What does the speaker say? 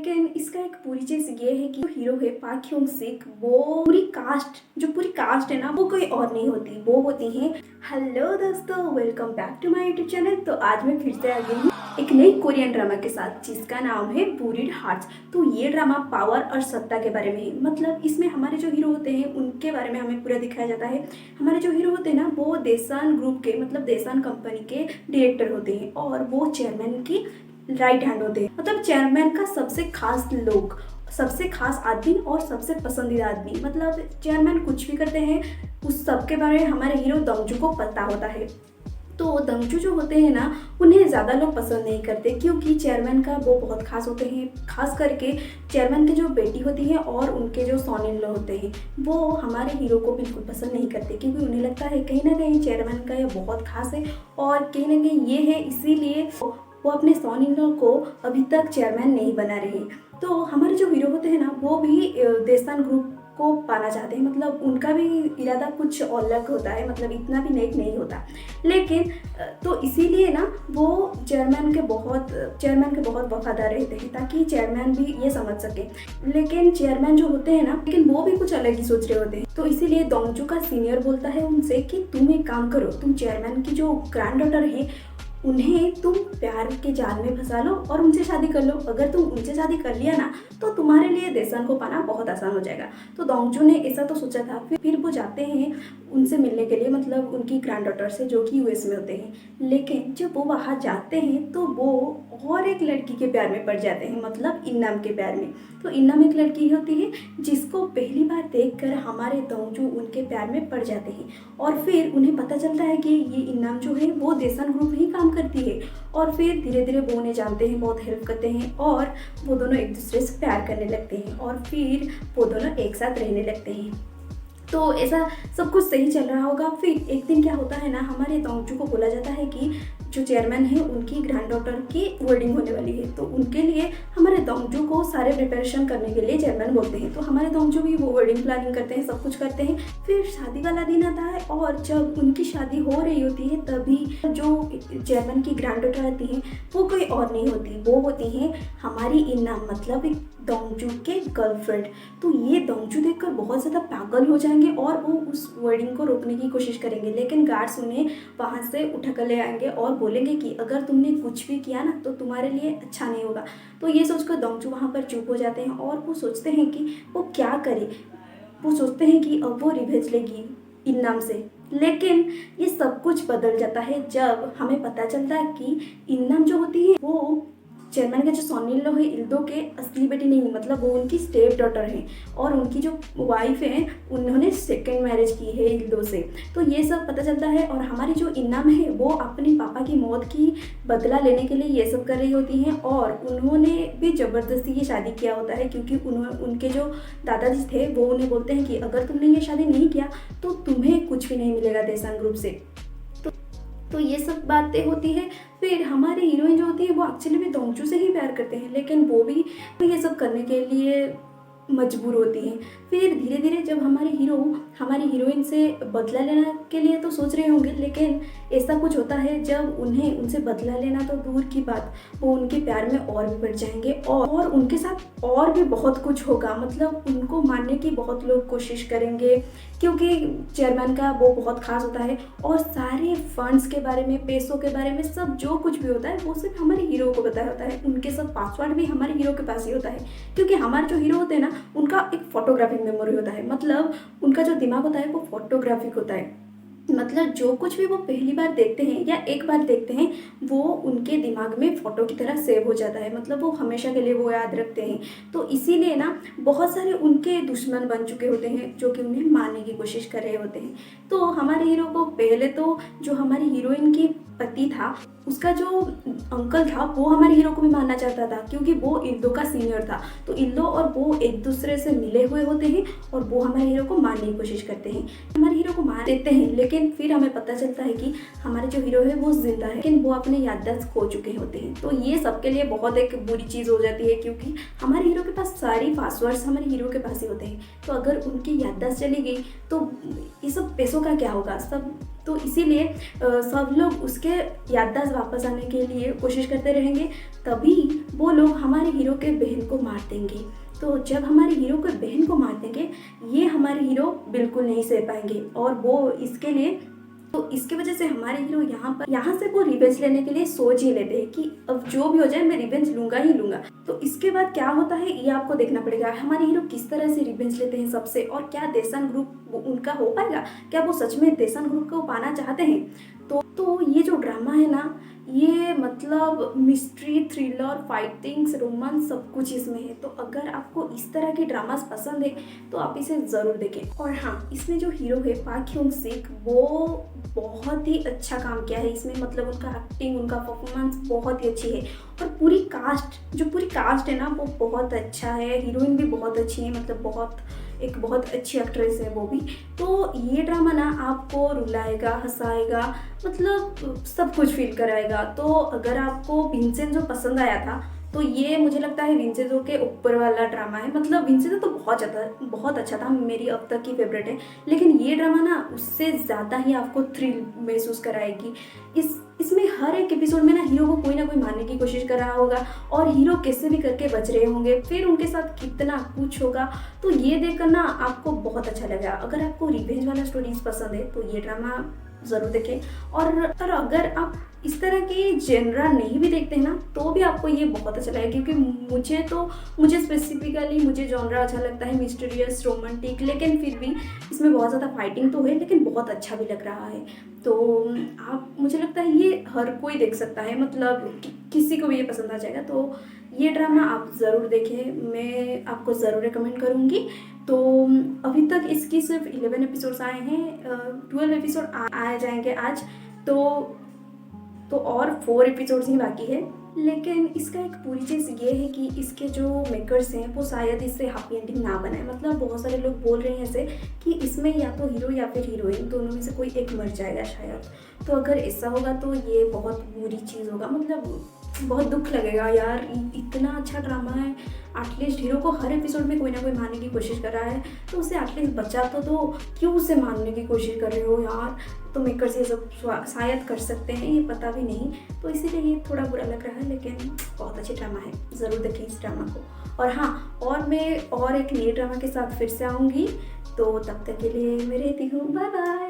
लेकिन इसका एक पूरी चीज़ ये है कि जो हीरो है पाक ह्यूंग सिक, वो पूरी कास्ट है ना, वो कोई और नहीं होती, वो होती है। हेलो दोस्तों, welcome back to my YouTube channel. तो आज मैं फिर से आ गई हूँ एक नई कोरियन ड्रामा के साथ जिसका नाम है बूरीड हार्ट्स। तो ये ड्रामा पावर और सत्ता के बारे में है। मतलब इसमें हमारे जो हीरो होते हैं उनके बारे में हमें पूरा दिखाया जाता है। हमारे जो हीरो होते हैं ना, वो देसान ग्रुप के, मतलब देसान कंपनी के डायरेक्टर होते हैं और वो चेयरमैन की राइट हैंड होते हैं। मतलब चेयरमैन का सबसे खास लोग, सबसे खास आदमी और सबसे पसंदीदा आदमी। मतलब चेयरमैन कुछ भी करते हैं उस सब के बारे में हमारे हीरो दंगजू को पता होता है। तो दंगजू जो होते हैं ना, उन्हें ज़्यादा लोग पसंद नहीं करते क्योंकि चेयरमैन का वो बहुत खास होते हैं। खास करके चेयरमैन की जो बेटी होती है और उनके जो सन इन लॉ होते हैं, वो हमारे हीरो को बिल्कुल पसंद नहीं करते क्योंकि उन्हें लगता है कहीं ना कहीं चेयरमैन का ये बहुत खास है और कहीं ना कहीं ये है, इसीलिए वो अपने सन इन लॉ को अभी तक चेयरमैन नहीं बना रहे। तो हमारे जो हीरो होते हैं ना, वो भी देसान ग्रुप को पाना चाहते हैं। मतलब उनका भी इरादा कुछ अलग होता है, मतलब इतना भी नेक नहीं होता। लेकिन तो इसीलिए ना वो चेयरमैन के बहुत वफादार रहते हैं ताकि चेयरमैन भी ये समझ सके। लेकिन चेयरमैन जो होते हैं ना, लेकिन वो भी कुछ अलग ही सोच रहे होते हैं। तो इसीलिए दंगजू का सीनियर बोलता है उनसे कि तुम एक काम करो, तुम चेयरमैन की जो ग्रैंड डॉटर है उन्हें तुम प्यार के जाल में फंसा लो और उनसे शादी कर लो। अगर तुम उनसे शादी कर लिया ना, तो तुम्हारे लिए देसान को पाना बहुत आसान हो जाएगा। तो दंगजू ने ऐसा तो सोचा था। फिर वो जाते हैं उनसे मिलने के लिए, मतलब उनकी ग्रैंड डॉटर से, जो कि यूएस में होते हैं। लेकिन जब वो वहाँ जाते हैं तो वो और एक लड़की के प्यार में पड़ जाते हैं, मतलब इन्नाम के प्यार में। तो इन्नाम एक लड़की होती है जिसको पहली बार देखकर हमारे दंगजू उनके प्यार में पड़ जाते हैं। और फिर उन्हें पता चलता है कि ये इन्नाम जो है वो देसान ग्रुप में ही काम करती है। और फिर धीरे धीरे वो उन्हें जानते हैं, बहुत हेल्प करते हैं और वो दोनों एक दूसरे से प्यार करने लगते हैं और फिर वो दोनों एक साथ रहने लगते हैं। तो ऐसा सब कुछ सही चल रहा होगा। फिर एक दिन क्या होता है ना, हमारे दंगजू को बोला जाता है कि जो चेयरमैन है उनकी ग्रैंड डॉटर की वेडिंग होने वाली है। तो उनके लिए हमारे दंगजू को सारे प्रिपरेशन करने के लिए चेयरमैन बोलते हैं। तो हमारे दंगजू भी वो वेडिंग प्लानिंग करते हैं, सब कुछ करते हैं। फिर शादी वाला दिन आता है और जब उनकी शादी हो रही होती है तभी जो चेयरमैन की ग्रैंड डॉटर आती है वो कोई और नहीं होती, वो होती है हमारी इन्नाम, मतलब दंगजू के गर्लफ्रेंड। तो ये दंगजू देखकर बहुत ज़्यादा पागल हो जाएंगे और वो उस वेडिंग को रोकने की कोशिश करेंगे। लेकिन गार्ड्स उन्हें वहाँ से उठा कर ले आएंगे और बोलेंगे कि अगर तुमने कुछ भी किया ना तो तुम्हारे लिए अच्छा नहीं होगा। तो ये सोचकर दंगजू वहाँ पर चुप हो जाते हैं और वो सोचते हैं कि वो क्या करे। वो सोचते हैं कि अब वो रिवेंज लेगी इन्नाम से। लेकिन ये सब कुछ बदल जाता है जब हमें पता चलता है कि इन्नाम जो होती है वो चेयरमैन का जो सन इन लॉ है इल्दो के असली बेटी नहीं, मतलब वो उनकी स्टेप डॉटर है और उनकी जो वाइफ है उन्होंने सेकंड मैरिज की है इल्दो से। तो ये सब पता चलता है और हमारी जो इन्नाम है वो अपने पापा की मौत की बदला लेने के लिए ये सब कर रही होती हैं। और उन्होंने भी ज़बरदस्ती ये शादी किया होता है क्योंकि उनके जो दादाजी थे वो उन्हें बोलते हैं कि अगर तुमने ये शादी नहीं किया तो तुम्हें कुछ भी नहीं मिलेगा देसान ग्रुप से। तो ये सब बातें होती है। फिर हमारे हीरोइन जो होती है वो एक्चुअली में दंगजू से ही प्यार करते हैं, लेकिन वो भी ये सब करने के लिए मजबूर होती हैं। फिर धीरे धीरे जब हमारे हीरो हमारी हीरोइन से बदला लेने के लिए तो सोच रहे होंगे, लेकिन ऐसा कुछ होता है जब उन्हें उनसे बदला लेना तो दूर की बात, वो उनके प्यार में और भी बढ़ जाएंगे और उनके साथ और भी बहुत कुछ होगा। मतलब उनको मारने की बहुत लोग कोशिश करेंगे क्योंकि चेयरमैन का वो बहुत खास होता है और सारे फंड्स के बारे में, पैसों के बारे में, सब जो कुछ भी होता है वो सिर्फ हमारे हीरो को पता होता है। उनके सब पासवर्ड भी हमारे हीरो के पास ही होता है क्योंकि हमारे जो हीरो होते हैं ना, उनका एक फोटोग्राफिक मेमोरी होता है। मतलब उनका जो दिमाग होता है वो फोटोग्राफिक होता है। मतलब जो कुछ भी वो पहली बार देखते हैं या एक बार देखते हैं वो उनके दिमाग में फ़ोटो की तरह सेव हो जाता है। मतलब वो हमेशा के लिए वो याद रखते हैं। तो इसीलिए ना बहुत सारे उनके दुश्मन बन चुके होते हैं जो कि उन्हें मारने की कोशिश कर रहे होते हैं। तो हमारे हीरो को पहले तो जो हमारी हीरोइन की पति था उसका जो अंकल था वो हमारे हीरो को भी मारना चाहता था क्योंकि वो इल्दो का सीनियर था। तो इल्दो और वो एक दूसरे से मिले हुए होते हैं और वो हमारे हीरो को मारने की कोशिश करते हैं। हमारे हीरो को मार देते हैं, लेकिन फिर हमें पता चलता है कि हमारे जो हीरो है वो जिंदा है, लेकिन वो अपने याददाश्त खो चुके होते हैं। तो ये सबके लिए बहुत एक बुरी चीज़ हो जाती है क्योंकि हमारे हीरो के पास सारी पासवर्ड्स हमारे हीरो के पास ही होते हैं। तो अगर उनकी याददाश्त चली गई तो ये सब पैसों का क्या होगा सब। तो इसीलिए सब लोग उसके याददाश्त वापस आने के लिए कोशिश करते रहेंगे, तभी वो लोग हमारे हीरो के बहन को मार देंगे। तो जब हमारे हीरो के बहन को मार देंगे, ये हमारे हीरो बिल्कुल नहीं सह पाएंगे और वो इसके लिए, तो इसके वजह से हमारे हीरो यहाँ से वो रिवेंज लेने के लिए सोच ही लेते हैं कि अब जो भी हो जाए मैं रिवेंज लूंगा ही लूंगा। तो इसके बाद क्या होता है ये आपको देखना पड़ेगा, हमारे हीरो किस तरह से रिवेंज लेते हैं सबसे, और क्या देसन ग्रुप उनका हो पाएगा, क्या वो सच में देसन ग्रुप को पाना चाहते हैं। तो ये जो ड्रामा है ना, ये मतलब मिस्ट्री, थ्रिलर, फाइटिंग्स, रोमांस सब कुछ इसमें है। तो अगर आपको इस तरह के ड्रामास पसंद है तो आप इसे ज़रूर देखें। और हाँ, इसमें जो हीरो है पाक ह्यूंग सिक, वो बहुत ही अच्छा काम किया है इसमें, मतलब उनका एक्टिंग, उनका परफॉर्मेंस बहुत ही अच्छी है। और पूरी कास्ट है ना वो बहुत अच्छा है, हीरोइन भी बहुत अच्छी है, मतलब एक बहुत अच्छी एक्ट्रेस है वो भी। तो ये ड्रामा ना आपको रुलाएगा, हंसाएगा, मतलब सब कुछ फील कराएगा। तो अगर आपको विंसेंजो पसंद आया था तो ये मुझे लगता है विंसेंजो के ऊपर वाला ड्रामा है। मतलब विंसेंजो तो बहुत अच्छा था, मेरी अब तक की फेवरेट है, लेकिन ये ड्रामा ना उससे ज़्यादा ही आपको थ्रिल महसूस कराएगी। इसमें हर एक एपिसोड में ना हीरो को कोई ना कोई मारने की कोशिश कर रहा होगा और हीरो कैसे भी करके बच रहे होंगे, फिर उनके साथ कितना कुछ होगा। तो ये देखकर ना आपको बहुत अच्छा लगा। अगर आपको रिवेंज वाला स्टोरीज पसंद है तो ये ड्रामा ज़रूर देखें। और अगर आप इस तरह के जेनरा नहीं भी देखते हैं ना तो भी आपको ये बहुत अच्छा लगेगा, क्योंकि मुझे स्पेसिफिकली जॉनरा अच्छा लगता है मिस्टीरियस, रोमांटिक, लेकिन फिर भी इसमें बहुत ज़्यादा फाइटिंग तो है, लेकिन बहुत अच्छा भी लग रहा है। तो मुझे लगता है ये हर कोई देख सकता है, मतलब किसी को भी ये पसंद आ जाएगा। तो ये ड्रामा आप ज़रूर देखें, मैं आपको ज़रूर रिकमेंड करूँगी। तो अभी तक इसकी सिर्फ 11 एपिसोड्स आए हैं, 12 एपिसोड आ जाएंगे आज, तो और 4 एपिसोड्स ही बाकी है। लेकिन इसका एक पूरी चीज़ ये है कि इसके जो मेकर्स हैं वो शायद इससे हैप्पी एंडिंग ना बनाए। मतलब बहुत सारे लोग बोल रहे हैं ऐसे कि इसमें या तो हीरो या फिर हीरोइन दोनों में से कोई एक मर जाएगा शायद। तो अगर ऐसा होगा तो ये बहुत बुरी चीज़ होगा, मतलब बहुत दुख लगेगा यार, इतना अच्छा ड्रामा है, एटलीस्ट हीरो को हर एपिसोड में कोई ना कोई मारने की कोशिश कर रहा है, तो उसे एटलीस्ट बचा तो दो, क्यों उसे मारने की कोशिश कर रहे हो यार। तो मेकर्स ये सब शायद कर सकते हैं, ये पता भी नहीं, तो इसीलिए ये थोड़ा बुरा लग रहा है, लेकिन बहुत अच्छी ड्रामा है, ज़रूर देखें इस ड्रामा को। और हाँ, और मैं और एक नई ड्रामा के साथ फिर से आऊँगी, तो तब तक के लिए मैं रहती हूँ, बाय बाय।